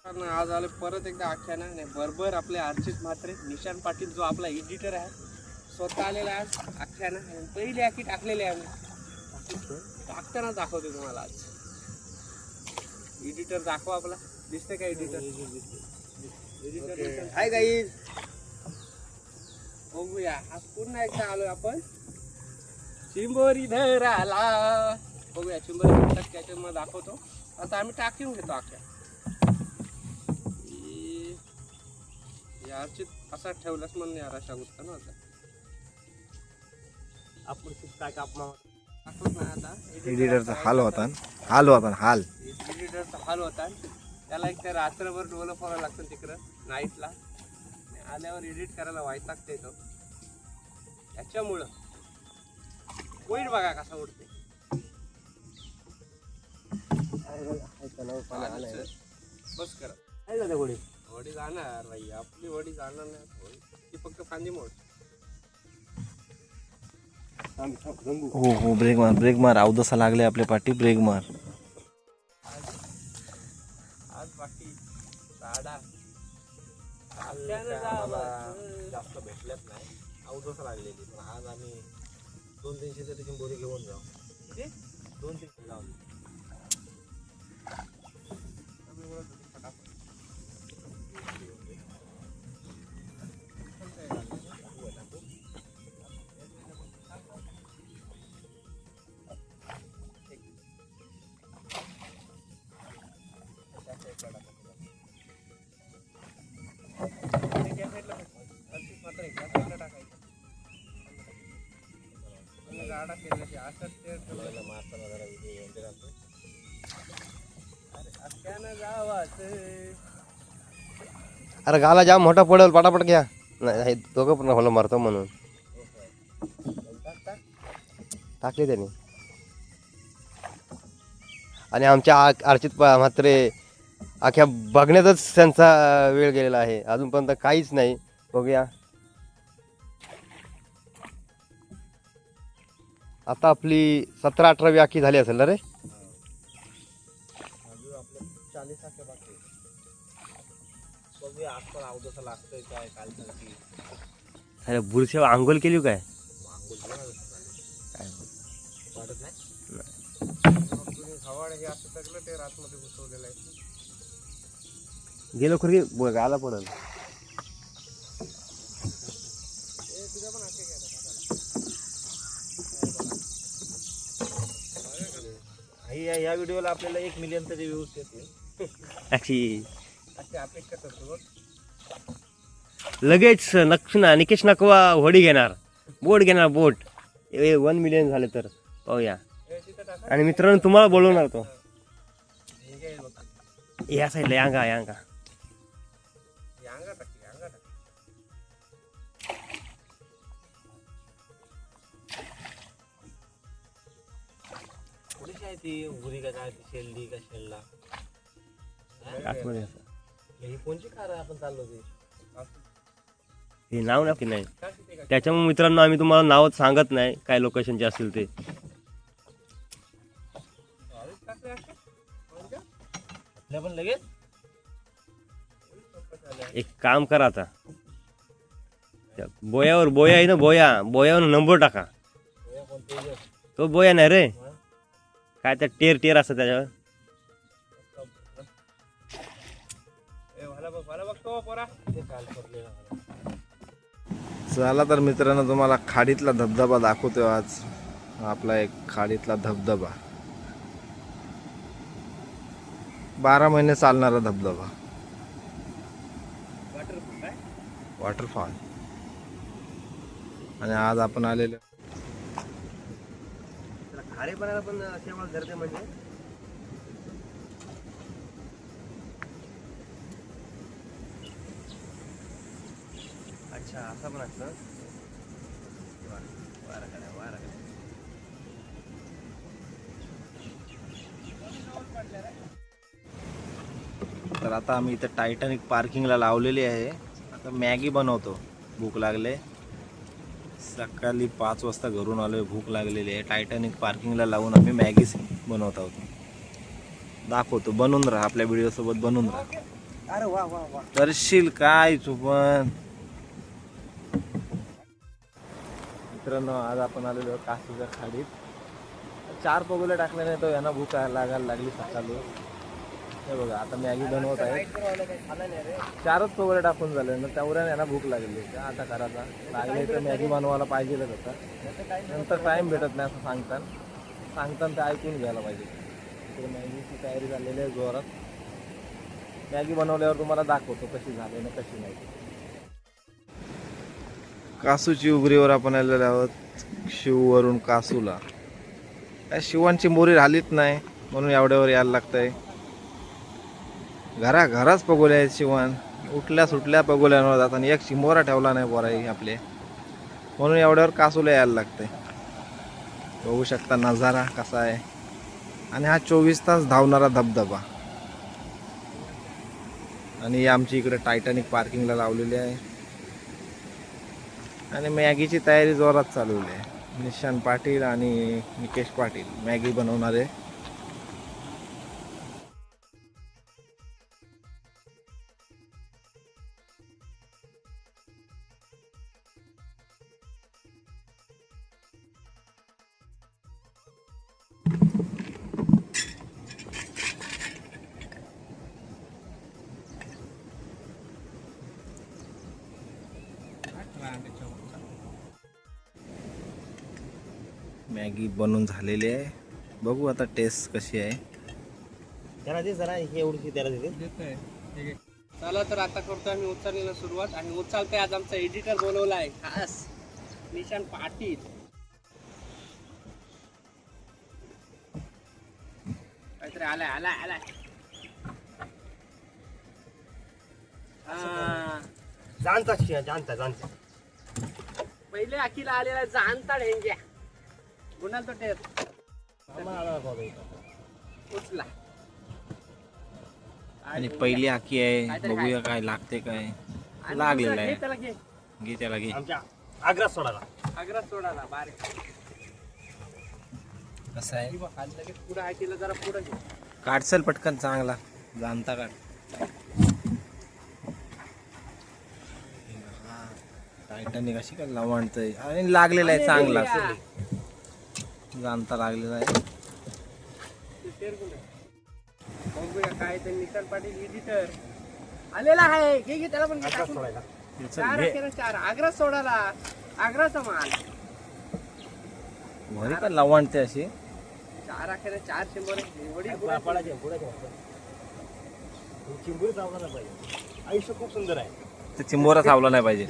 आज आले परत एकदा आख्यानं नाही बरोबर आपले अर्चित म्हात्रे निशांत पाटील जो आपला एडिटर आहे स्वतः आलेला आज आख्यानं पहिली आखी टाकलेली आहे आम्ही टाकताना दाखवतो तुम्हाला आज एडिटर दाखवा आपला दिसते का एडिटर हाय गाईज बघूया आज पुन्हा एकदा आलोय आपण चिंबोरी धराला बघूया चिंबोरी टक्क्याच्या मग दाखवतो आता आम्ही टाकून घेतो आख्या यारची असा ठेवलाच म्हणून यार अशा गोष्ट ना आता आपण काय कापमा टाकलं ना आता एडिटरचा हाल होता एडिटरचा हाल होता त्याला एक तर रात्रभर डोलं फोडावं लागतं तिकडं नाईटला आल्यावर एडिट करायला वैतागते तो त्याच्यामुळं वाईट बघा कसा उडते बस करा वडी जाणार भाई आपली वडी जाणार नाही ती फक्त फांदी मोड हो ब्रेक मार अवदसा लागले आपल्या पाठी ब्रेक मार आज बाकी साडा जास्त भेटल्याच नाही अवदसा लागलेली पण आज आम्ही 200-300 तरी बोरी घेऊन जाऊ 200-300 लावली गाडा केल्याची असंच ते मारताना जरा व्हिडिओ राहतो अरे अख्यानं गावात अरे गाला जाम मोठा पडेल पटापट घ्या नाही दोघं पण होला मारतो म्हणून टाकले त्याने आणि आमच्या अर्चित म्हात्रे अख्या बघण्यातच त्यांचा वेळ गेलेला आहे अजूनपर्यंत काहीच नाही बघूया आता आपली 17-18वी आखी झाली असेल ना रे अजून आपलं 40 आख्या बाकी बघूया आजकाल अवदसा लागतोय काय कालसाठी अरे बुरशा आंघोळ केली काय वाटत नाही हवाड हे असं सगळं ते रातमध्ये घुसवलेलं आहे गेलो खरी गाला पडल तुझ्या पण असे या व्हिडिओला आपल्याला 1 मिलियन तरी व्ह्यूज येतील अशी अपेक्षा करतो लगेच निकेश नकवा होडी घेणार बोट 1 मिलियन झाले तर पाहूया आणि मित्रांनो तुम्हाला बोलवणार तो या साईडला यांगा थोडीशी आहे ती उरी का काय ती शेल्डी का शेल्ला आतमध्ये ही कोणची कार आहे आपण चाललो ती हे नाव नक्की नाही त्याच्यामुळे मित्रांनो आम्ही तुम्हाला नाव सांगत नाही काय लोकेशनचे असतील ते पण लगेच एक काम करा आता बोया आहे ना बोयावर नंबर टाका तो बोया नाही रे काय त्या टेर असतं त्याच्यावर चला तर मित्रांनो तुम्हाला खाडीतला धबधबा दाखवतोय आज आपला एक खाडीतला धबधबा 12 महिने चालणारा धबधबा वॉटरफॉल आणि आज आपण आलेलो खारेपणाला पण सेवा धरते म्हणजे अच्छा असं पण असतं तर आता आम्ही इथं टायटॅनिक पार्किंगला लावलेली आहे आता मॅगी बनवतो भूक लागले सकाळी 5 वाजता घरून आलोय भूक लागलेली आहे टायटॅनिक पार्किंगला लावून आम्ही मॅगी बनवत आहोत दाखवतो बनवून राहा आपल्या व्हिडिओ सोबत बनवून राहा अरे वा वा वा. करशील काय चुपन. मित्रांनो आज आपण आलेलो कासूच्या खाडीत. 4 पगोले टाकल्याने तो यांना भूक लागायला लागली सकाळी. हे बघा आता मॅगी बनवत आहे. 4च पगोले टाकून झाले ना तेवढ्याने यांना भूक लागली. आता करायचा लागले तर मॅगी बनवायला पाहिजेच होता. नंतर टाईम भेटत नाही असं सांगताना ते ऐकून घ्यायला पाहिजे. इकडे मॅगीची तयारी झालेली आहे जोरात. मॅगी बनवल्यावर तुम्हाला दाखवतो कशी झाली ना कशी नाही. कासूची उगरीवर आपण आलेलो आहोत. शिववरून कासूला काय शिवांची मोरी राहिलीच नाही म्हणून एवढ्यावर यायला लागतंय. घराच पगोले आहेत शिवान. उठल्या सुटल्या पगोल्यांवर जातात आणि एक शिंबोरा ठेवला नाही पोराई आपले म्हणून एवढ्यावर कासूला यायला लागतंय. बघू शकता नजारा कसा आहे. आणि हा 24 तास धावणारा धबधबा. आणि आमची इकडे टायटॅनिक पार्किंगला लावलेली आहे. आणि मॅगीची तयारी जोरात चालवली आहे. निशान पाटील आणि निकेश पाटील मॅगी बनवणारे. मॅगी बनवून झालेली आहे. बघू आता टेस्ट कशी आहे. त्याला दे जरा एवढी त्याला दे. चला तर आता करतो आम्ही उचलण्याला सुरुवात. आणि उचलते आज आमचा एडिटर बोलवला आहे खास निशान पाटील. काहीतरी आलाय जाणता पहिले अखिला आलेला जाणता ढेंग्या गुन्हा तो टेर उचला. आणि पहिली आखी आहे. बघूया काय लागते काय. लागलेलं आहे. त्याला घे घे त्याला घे. आमच्या आग्रा सोडाला बारीक कसं आहे पुढे आखीला जरा पुढे घे. काढसल पटकन चांगला जाणता काढ. टायटॅनिक अशी काय लवणतंय आणि लागलेला आहे चांगला. जाणता लागलेला आहे. बघूया काय ते निशान पाटील एडिटर आलेला आहे. घे त्याला पण सोडायला. 4 आग्रा सोडाला. आग्राचा माल घरी का लवणते अशी. 4 चिंबोरे चिंबूर चावला पाहिजे. आयुष्य खूप सुंदर आहे. ते चिंबोरा चावला नाही पाहिजे.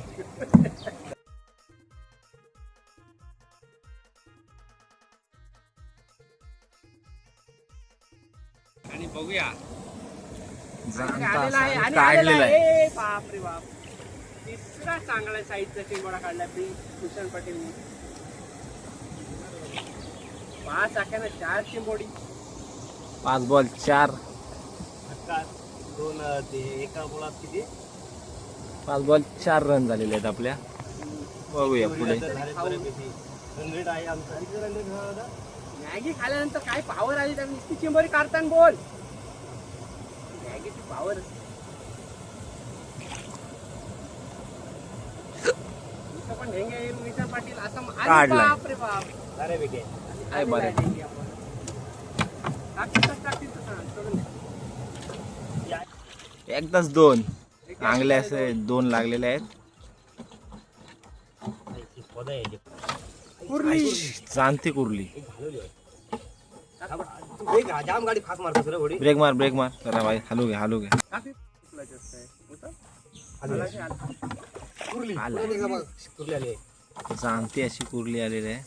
आणि बघूया जाणता असं काढलेला आहे. बाप रे बाप. तिसरा चांगला साईजचा चिंबोरा काढला निशान पाटीलने. 5 आख्यानं 4 चिंबोडी. 5 बॉल 4. एका बोलात किती 5 बॉल 4 रन झालेले आहेत आपल्या. बघूया पुढे. 100 आहे आमचा. मॅगी खाल्यानंतर काय पावर आली तर नुसती चिंबोरी काढताना बोल. मॅगीची पावर पण ढेंगे निशान पाटील असं काढलाय. बाप रे बाप. अरे बेटे काय बरं. एकदाच 2 चांगले असे 2 लागलेले आहेत. जाणती कुर्ली. जाम गाडी फास्ट मारतो सर घोडी. ब्रेक मार जरा भाई. हलू घे जाणती अशी कुर्ली आलेली आहे.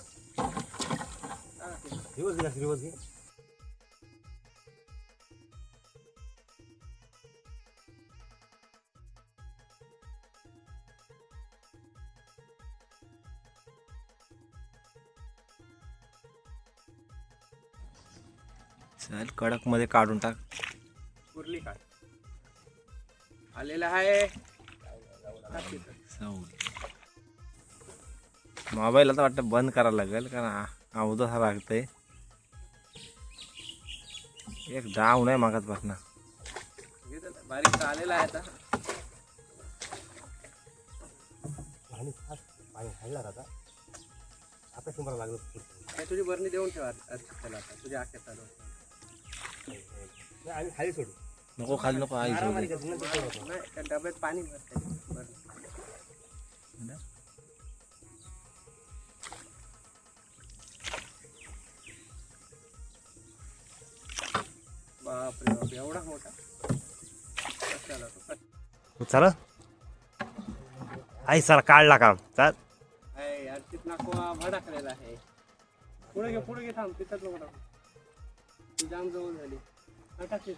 रिवर्स घे. चल कडक मध्ये काढून टाक. कुर्ली काढ आलेला आहे. मोबाईल आता वाटतं बंद करायला लागेल कारण अवधा लागतंय. एक डाव नाही मागत बसणार. बारीक आलेला आहे आता. पाणी खायला आता आता तुम्हाला लागलं काय तुझी बरणी देऊन ठेवा त्याला आता तुझ्या आख्या चालू आम्ही खाली सोडू. नको खाली नको आई मारामारी करतो ना ते होतं. नाही त्या डब्यात पाणी भरते बरं. बापरे बाप एवढा मोठा कशाला तो चला आई चला काढला काम चाल. आहे अर्चित नाकवा भडकलेला आहे. पुढे घे थांब तिथंच नको टाकू. ती जाम जवळ झाली टाकते.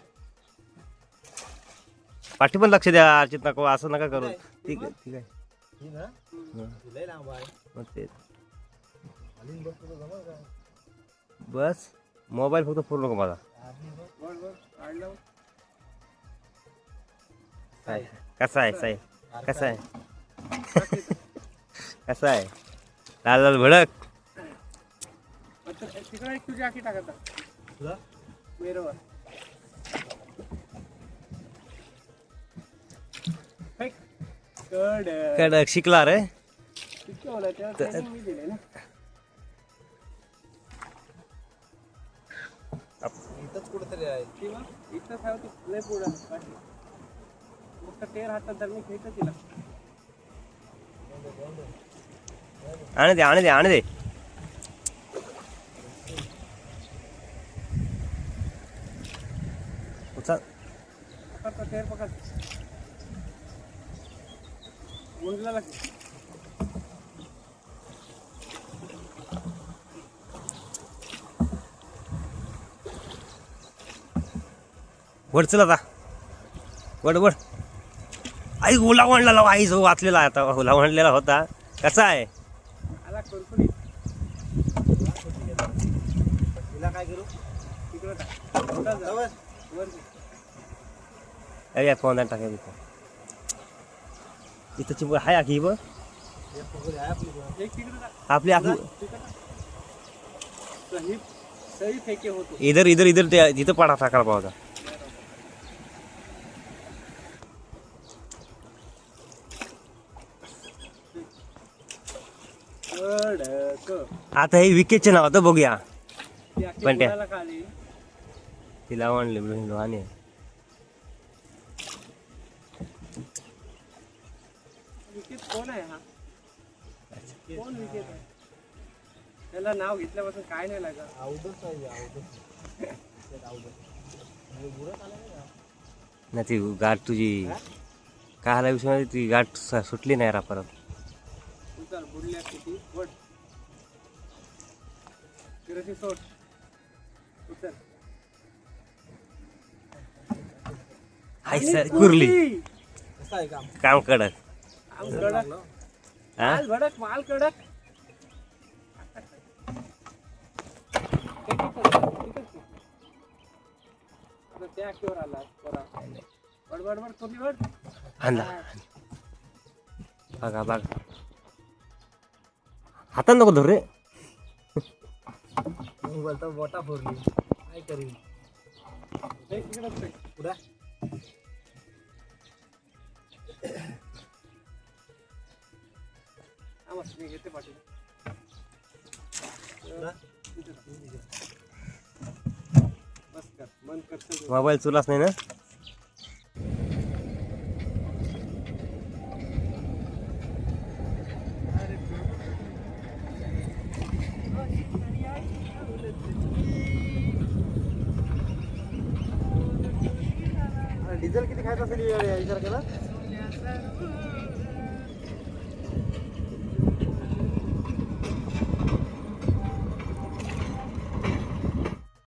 पाठी पण लक्ष द्या अर्चित नको असं नका करू. ठीक आहे ठीक आहे ही ना लय लांब आहे. मग ते खाली बसतो तर जमल काय? बस मोबाईल फक्त फोन नको माझा. बर काढलं. कसा आहे साहेब कसा आहे टाक तिथं. कसा आहे लाल लाल भडक. आता तिकडे एक तुझी आखी टाकता तुला मेरवर. कडक शिकला रे. शिकवलं त्याला training मी दिले ना. इथंच कुठेतरी आहे. किंवा इथं ठेवते लय पुढं पाठी. फक्त तेर हातात धर मी खेळतो तिला. आणे दे आणे दे आणे दे. उचल. पकड तेर पकड. मुंडला लागते. वड चल आता वड वड. आई ओलावणला लाव आई जो वाचलेला आहे आता ओलावणलेला होता. कसा आहे आला कुरकुरीत. तिला काय करू? तिकडं टाक. मोठा जा. वर घे. अरे फोन टाकाय तिथं इथं चिंब आहे आखी बघ एक पकडली आहे आपली पण. एक तिकडं टाक. आपली आखी तिकडं टाक. सही सही फेके होतो. इधर इधर इधर ते तिथं पाडा टाकायला पाहता. आता हे विकेटचे नाव होतं बघूया. पण त्या- कोणाला खाली तिला आणले लोहाने. विकेट कोण आहे हा? कोण विकेट आहे? त्याला नाव घेतल्यापासून काय नाही लागत. अवधच आहे अवधच. त्यात अवधच. म्हणजे बुडत आलं नाही का? ना ती गाठ तुझी काय आला विषय ती गाठ सुटली नाही रा परत. उचल बुडल्या किती वट किरची सोड. उचल. हाय सर कुरली कसं आहे काम? काम कडक. आम कडक हा माल भडक माल कडक. त्या किवर आला बड बड बड कोणी बड आणला बघा बघा हातात नको धर रे. मोबाईल तर बोटा फोडली. काय करीन? पुढे मी घेते पाठी. बस कर बंद कर. मोबाईल चुलाच नाही ना. डिझेल किती खायचं असेल विचार केला?